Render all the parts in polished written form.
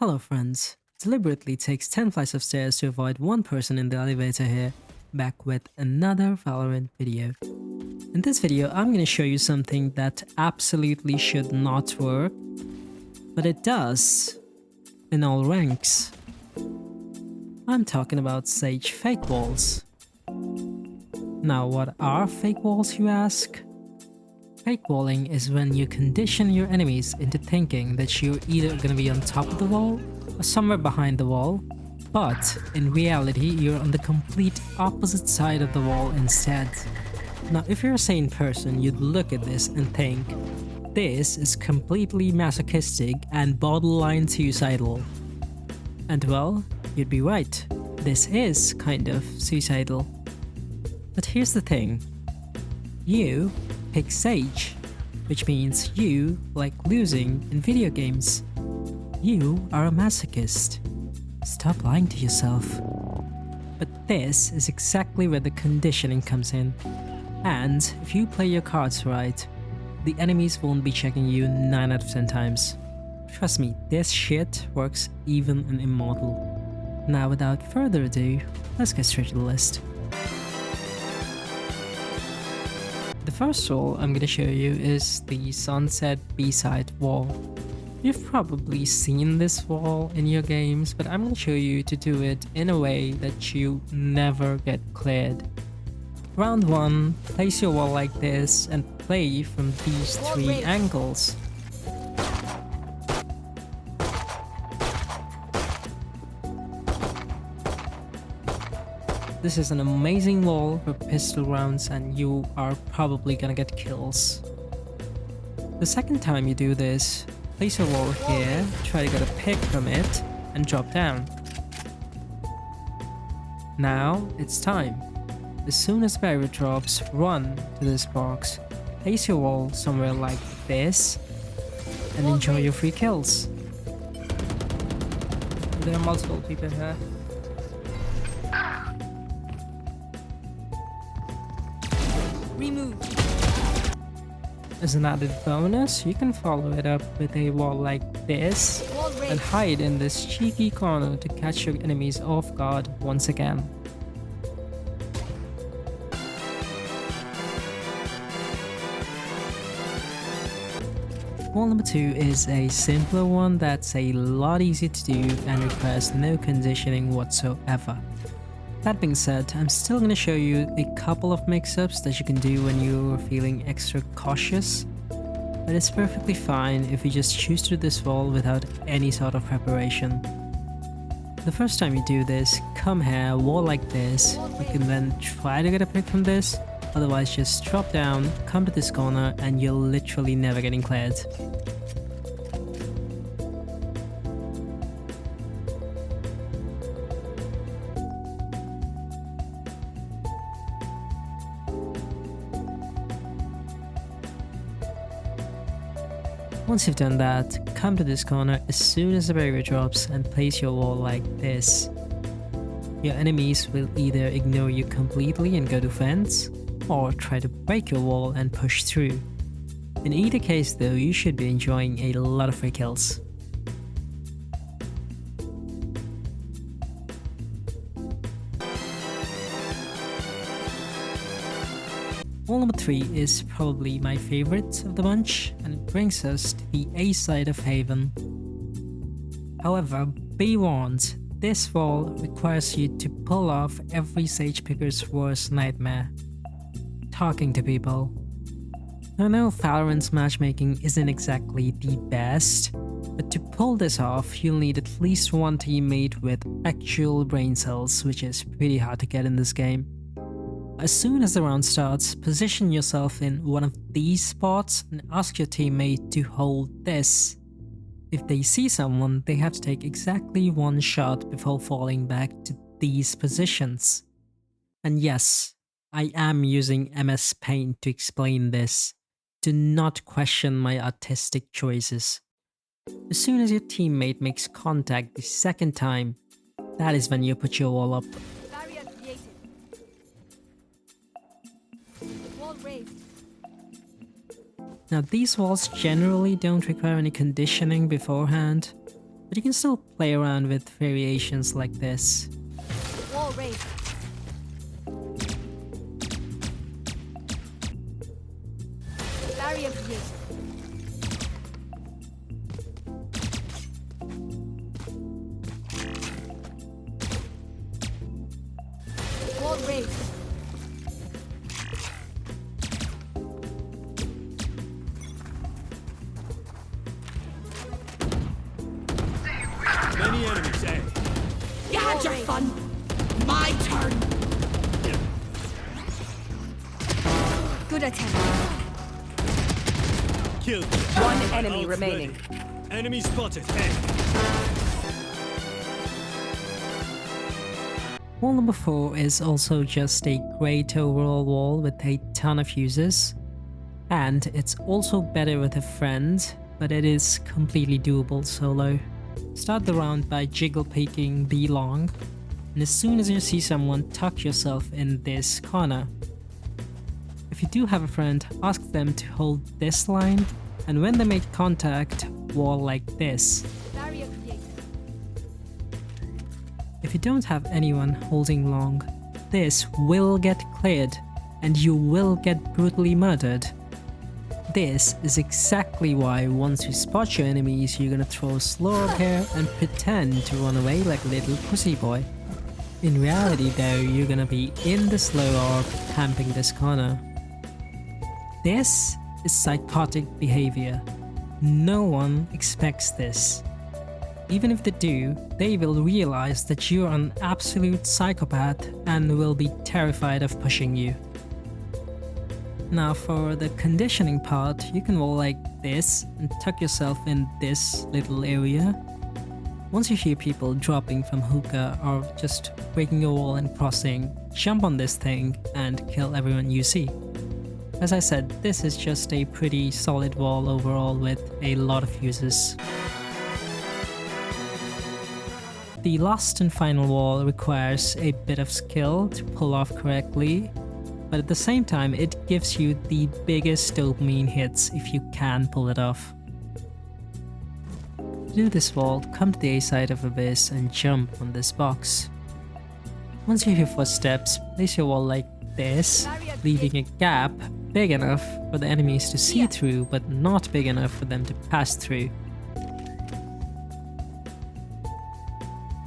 Hello friends, deliberately takes 10 flights of stairs to avoid one person in the elevator here, back with another Valorant video. In this video, I'm going to show you something that absolutely should not work, but it does in all ranks. I'm talking about Sage fake walls. Now what are fake walls, you ask? Fake walling is when you condition your enemies into thinking that you're either gonna be on top of the wall or somewhere behind the wall, but in reality you're on the complete opposite side of the wall instead. Now if you're a sane person, you'd look at this and think, this is completely masochistic and borderline suicidal. And well, you'd be right, this is kind of suicidal. But here's the thing, you pick Sage, which means you like losing in video games. You are a masochist. Stop lying to yourself. But this is exactly where the conditioning comes in. And if you play your cards right, the enemies won't be checking you 9 out of 10 times. Trust me, this shit works even in Immortal. Now without further ado, let's get straight to the list. The first wall I'm going to show you is the Sunset B-side wall. You've probably seen this wall in your games, but I'm going to show you to do it in a way that you never get cleared. Round 1, place your wall like this and play from these 3 angles. This is an amazing wall for pistol rounds and you are probably gonna get kills. The second time you do this, place your wall here, try to get a pick from it, and drop down. Now it's time. As soon as barrier drops, run to this box, place your wall somewhere like this, and enjoy your free kills. There are multiple people here. As an added bonus, you can follow it up with a wall like this and hide in this cheeky corner to catch your enemies off guard once again. Wall number 2 is a simpler one that's a lot easier to do and requires no conditioning whatsoever. That being said, I'm still going to show you a couple of mix-ups that you can do when you're feeling extra cautious, but it's perfectly fine if you just choose to do this wall without any sort of preparation. The first time you do this, come here, wall like this, you can then try to get a pick from this, otherwise just drop down, come to this corner and you're literally never getting cleared. Once you've done that, come to this corner as soon as the barrier drops and place your wall like this. Your enemies will either ignore you completely and go to fence, or try to break your wall and push through. In either case though, you should be enjoying a lot of free kills. Wall number 3 is probably my favorite of the bunch, and it brings us to the A side of Haven. However, be warned, this wall requires you to pull off every Sage picker's worst nightmare: talking to people. I know Valorant's matchmaking isn't exactly the best, but to pull this off, you'll need at least one teammate with actual brain cells, which is pretty hard to get in this game. As soon as the round starts, position yourself in one of these spots and ask your teammate to hold this. If they see someone, they have to take exactly one shot before falling back to these positions. And yes, I am using MS Paint to explain this. Do not question my artistic choices. As soon as your teammate makes contact the second time, that is when you put your wall up. Now these walls generally don't require any conditioning beforehand, but you can still play around with variations like this. Wall raised. Barrier created. Wall raised. Many enemies, eh? You had your fun. My turn. Good attempt. Killed. One enemy Ult's remaining. ready. Enemy spotted, eh? Wall number 4 is also just a great overall wall with a ton of uses, and it's also better with a friend, but it is completely doable solo. Start the round by jiggle peeking B long, and as soon as you see someone, tuck yourself in this corner. If you do have a friend, ask them to hold this line, and when they make contact, wall like this. Barrier created. If you don't have anyone holding long, this will get cleared and you will get brutally murdered. This is exactly why once you spot your enemies, you're gonna throw slow up here and pretend to run away like a little pussy boy. In reality though, you're gonna be in the slow orb camping this corner. This is psychotic behavior. No one expects this. Even if they do, they will realize that you're an absolute psychopath and will be terrified of pushing you. Now for the conditioning part, you can wall like this and tuck yourself in this little area. Once you hear people dropping from hookah or just breaking a wall and crossing, jump on this thing and kill everyone you see. As I said, this is just a pretty solid wall overall with a lot of uses. The last and final wall requires a bit of skill to pull off correctly, but at the same time it gives you the biggest dopamine hits if you can pull it off. To do this wall, come to the A side of Abyss and jump on this box. Once you hear footsteps, place your wall like this, leaving a gap big enough for the enemies to see through but not big enough for them to pass through.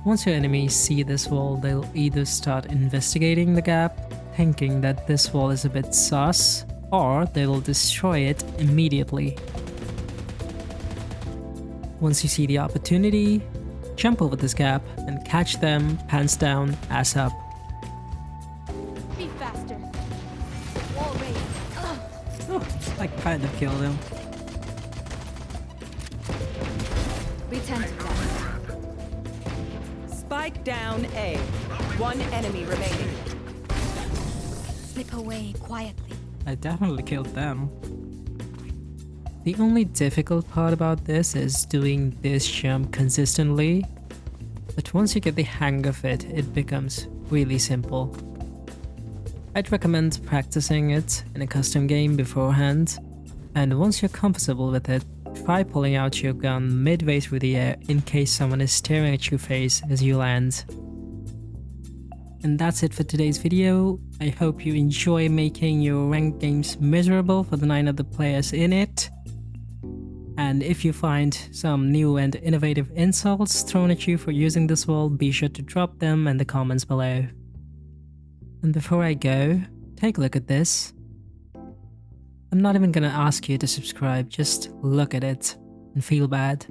Once your enemies see this wall, they'll either start investigating the gap, thinking that this wall is a bit sus, or they will destroy it immediately. Once you see the opportunity, jump over this gap and catch them pants down, ass up. Be faster. Wall raised. Oh, I kind of killed him. We tend to that. Spike down A. One enemy remaining. Slip away quietly. I definitely killed them. The only difficult part about this is doing this jump consistently, but once you get the hang of it, it becomes really simple. I'd recommend practicing it in a custom game beforehand, and once you're comfortable with it, try pulling out your gun midway through the air in case someone is staring at your face as you land. And that's it for today's video. I hope you enjoy making your ranked games miserable for the 9 other players in it. And if you find some new and innovative insults thrown at you for using this wall, be sure to drop them in the comments below. And before I go, take a look at this. I'm not even gonna ask you to subscribe, just look at it and feel bad.